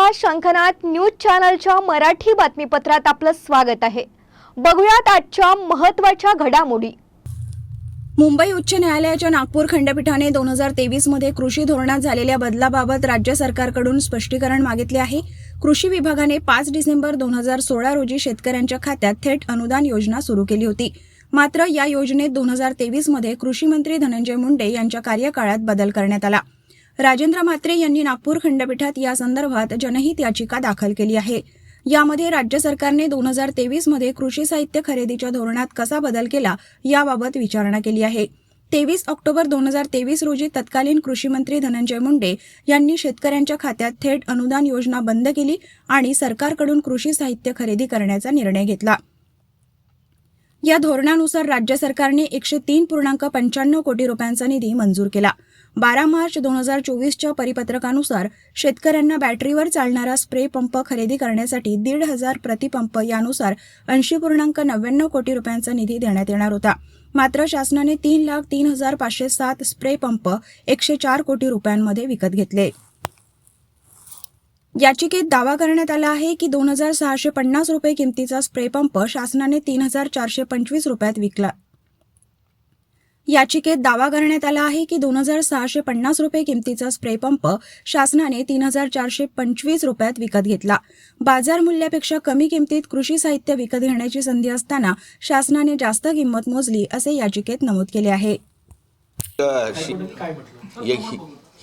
नमस्कार, शंखनाद न्यूज चॅनलच्या मराठी बातमीपत्रात आपलं स्वागत आहे। बघूयात आजच्या महत्त्वाच्या घडामोडी। मुंबई उच्च न्यायालयाच्या नागपूर खंडपीठाने 2023 मध्ये कृषी धोरणात झालेल्या बदलाबाबत राज्य सरकारकडून स्पष्टीकरण मागितले आहे। कृषी विभागाने 5 डिसेंबर 2016 रोजी शेतकऱ्यांच्या खात्यात थेट अनुदान योजना सुरू केली होती। मात्र या योजनेत 2023 मध्ये कृषी मंत्री धनंजय मुंडे यांच्या कार्यकाळात बदल करण्यात आला। राजेंद्र म्हात्रे यांनी नागपूर खंडपीठात या संदर्भात जनहित याचिका दाखल केली आहे। यामध्ये राज्य सरकारने 2023 मध्ये कृषी साहित्य खरेदीच्या धोरणात कसा बदल केला याबाबत विचारणा केली आहे। 23 ऑक्टोबर 2023 रोजी तत्कालीन कृषी मंत्री धनंजय मुंडे यांनी शेतकऱ्यांच्या खात्यात थेट अनुदान योजना बंद केली आणि सरकारकडून कृषी साहित्य खरेदी करण्याचा निर्णय घेतला। या धोरणानुसार राज्य सरकारने 103.95 कोटी रुपयांचा निधी मंजूर केला। 12 मार्च 2024च्या परिपत्रकानुसार शेतकऱ्यांना बॅटरीवर चालणारा स्प्रे पंप खरेदी करण्यासाठी 1,500 प्रतिपंप यानुसार 80.99 कोटी रुपयांचा निधी देण्यात येणार होता। मात्र शासनाने 3,03,507 स्प्रे पंप 104 कोटी रुपयांमध्ये विकत घेतले। याचिकेत दावा करण्यात आला आहे की 2,650 रुपये किमतीचा स्प्रे पंप शासनाने 3,425 रुपयात विकला। याचिकेत दावा करण्यात आला आहे की 2,650 रुपये किमतीचा स्प्रे पंप शासनाने 3,425 रुपयात विकत घेतला। बाजार मूल्यापेक्षा कमी किमतीत कृषी साहित्य विकत घेण्याची संधी असताना शासनाने जास्त किंमत मोजली असे याचिकेत नमूद केले आहे।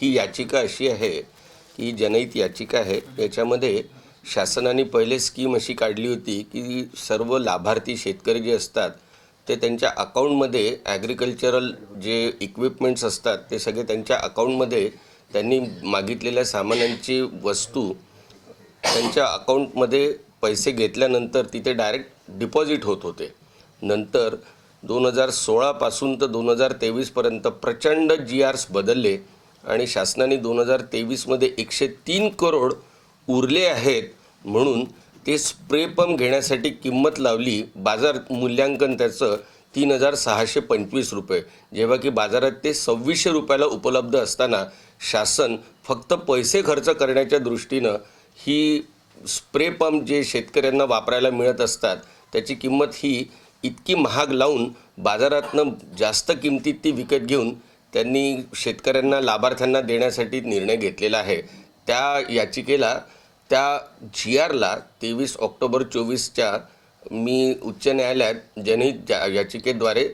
ही याचिका अशी आहे की जनहित याचिका आहे। याच्यामध्ये शासनाने पहिले स्कीम अशी काढली होती की सर्व लाभार्थी शेतकरी जे असतात ते त्यांच्या अकाउंटमध्ये ॲग्रिकल्चरल जे इक्विपमेंट्स असतात ते सगळे त्यांच्या अकाउंटमध्ये त्यांनी मागितलेल्या सामानांची वस्तू त्यांच्या अकाउंटमध्ये पैसे घेतल्यानंतर तिथे डायरेक्ट डिपॉझिट होत होते। नंतर 2016 पासून तर 2023 पर्यंत प्रचंड GRs बदलले आणि शासनाने 2023 मध्ये 103 करोड उरले आहेत म्हणून ते स्प्रे पंप घेण्यासाठी किंमत लावली। बाजार मूल्यांकन त्याचं 3,625 रुपये, जेव्हा की बाजारात ते 2,600 रुपयाला उपलब्ध असताना शासन फक्त पैसे खर्च करण्याच्या दृष्टीनं ही स्प्रे पंप जे शेतकऱ्यांना वापरायला मिळत असतात त्याची किंमत ही इतकी महाग लावून बाजारातनं जास्त किमतीत ती विकत घेऊन त्यांनी शेतकऱ्यांना लाभार्थ्यांना देण्यासाठी निर्णय घेतलेला आहे। त्या याचिकेला त्या GRला 23 ऑक्टोबर 24च्या मी उच्च न्यायालयात जनहित याचिकेद्वारे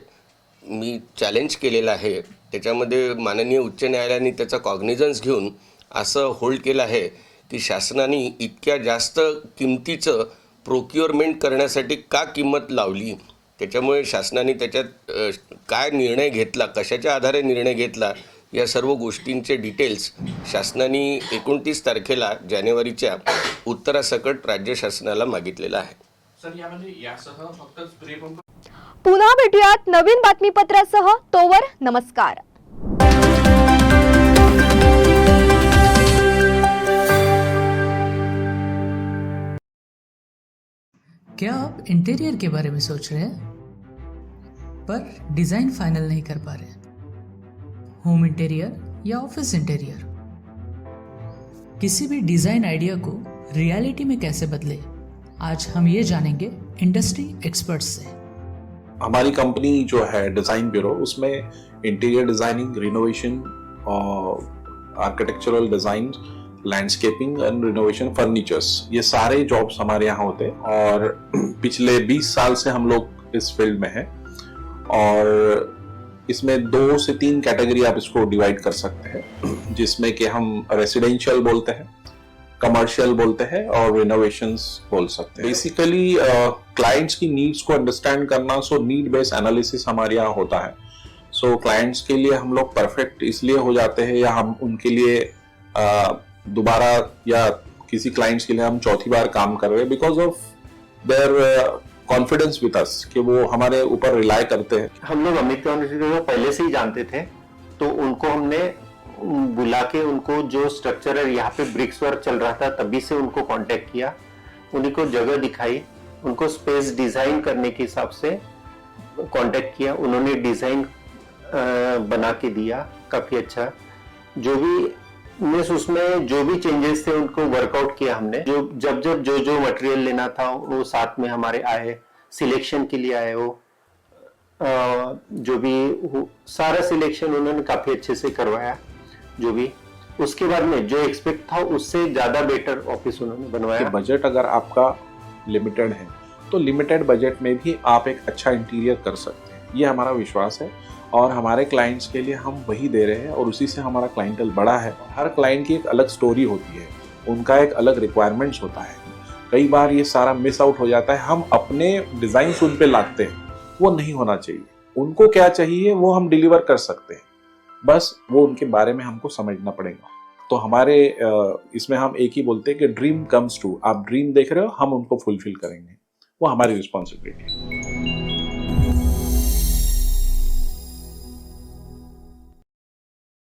मी चॅलेंज केलेलं आहे। त्याच्यामध्ये माननीय उच्च न्यायालयाने त्याचा कॉग्निझन्स घेऊन असं होल्ड केलं आहे की शासनाने इतक्या जास्त किमतीचं प्रोक्युअरमेंट करण्यासाठी का किंमत लावली, त्याच्यामुळे शासनाने त्याच्यात काय निर्णय घेतला, कशाच्या आधारे निर्णय घेतला, या सर्व गोष्टींचे डिटेल्स शासनाने 29 तारखेला जानेवारीच्या उत्तरासकट राज्य शासनाला मागितलेला आहे। सर, यामध्ये यासह फक्त स्प्रे पंप। पुन्हा भेटूयात नवीन बातमीपत्रासह। तोवर नमस्कार। क्या आप इंटीरियर के बारे में सोच रहे हैं पर डिजाइन फाइनल नहीं कर पा रहे? होम इंटीरियर या ऑफिस इंटीरियर, किसी भी डिजाइन आइडिया को रियलिटी में कैसे बदले, आज हम ये जानेंगे इंडस्ट्री एक्सपर्ट्स से। हमारी कंपनी जो है डिजाइन ब्यूरो, उसमें interior designing, renovation, architectural design, landscaping end renovation, furnitures, ये सारे जॉब्स हमारे यहाँ होते हैं और पिछले 20 साल से हम लोग इस फील्ड में हैं। और इसमें 2 से 3 कैटेगरी आप इसको डिवाइड कर सकते हैं, जिसमें कि हम रेसिडेंशियल बोलते हैं, कमर्शियल बोलते हैं और रिनोवेशंस बोल सकते हैं। बेसिकली क्लाइंट्स की नीड्स को अंडरस्टैंड करना, सो नीड बेस्ड एनालिसिस हमारे यहाँ होता है। सो क्लाइंट्स के लिए हम लोग परफेक्ट इसलिए हो जाते हैं या हम उनके लिए दोबारा या किसी क्लाइंट्स के लिए हम चौथी बार काम कर रहे हैं because of their confidence with us, कि वो हमारे ऊपर रिलाय करते हैं। हम लोग अमित को पहले से ही जानते थे, तो उनको हमने बुला के उनको जो स्ट्रक्चरल यहाँ पे ब्रिक्स वर्क चल रहा था तभी से उनको कांटेक्ट किया, उन्हीं को जगह दिखाई, उनको स्पेस डिजाइन करने के हिसाब से कांटेक्ट किया, उन्होंने डिजाइन बना के दिया काफी अच्छा। जो भी मीन्स उसमें जो भी चेंजेस थे उनको वर्कआउट किया हमने, जो जब जब जो मटेरियल लेना था वो साथ में हमारे आए, सिलेक्शन के लिए आए, वो जो भी सारा सिलेक्शन उन्होंने काफी अच्छे से करवाया। जो भी उसके बाद में जो एक्सपेक्ट था उससे ज्यादा बेटर ऑफिस उन्होंने कि बनवाया। बजट अगर आपका लिमिटेड है तो लिमिटेड बजट में भी आप एक अच्छा इंटीरियर कर सकते हैं, ये हमारा विश्वास है। और हमारे क्लाइंट्स के लिए हम वही दे रहे हैं और उसी से हमारा क्लाइंटल बड़ा है। हर क्लाइंट की एक अलग स्टोरी होती है, उनका एक अलग रिक्वायरमेंट्स होता है। कई बार ये सारा मिस आउट हो जाता है, हम अपने डिज़ाइन उन पे लाते हैं, वो नहीं होना चाहिए। उनको क्या चाहिए वो हम डिलीवर कर सकते हैं, बस वो उनके बारे में हमको समझना पड़ेगा। तो हमारे इसमें हम एक ही बोलते हैं कि ड्रीम कम्स ट्रू। आप ड्रीम देख रहे हो, हम उनको फुलफिल करेंगे, वो हमारी रिस्पॉन्सिबिलिटी है।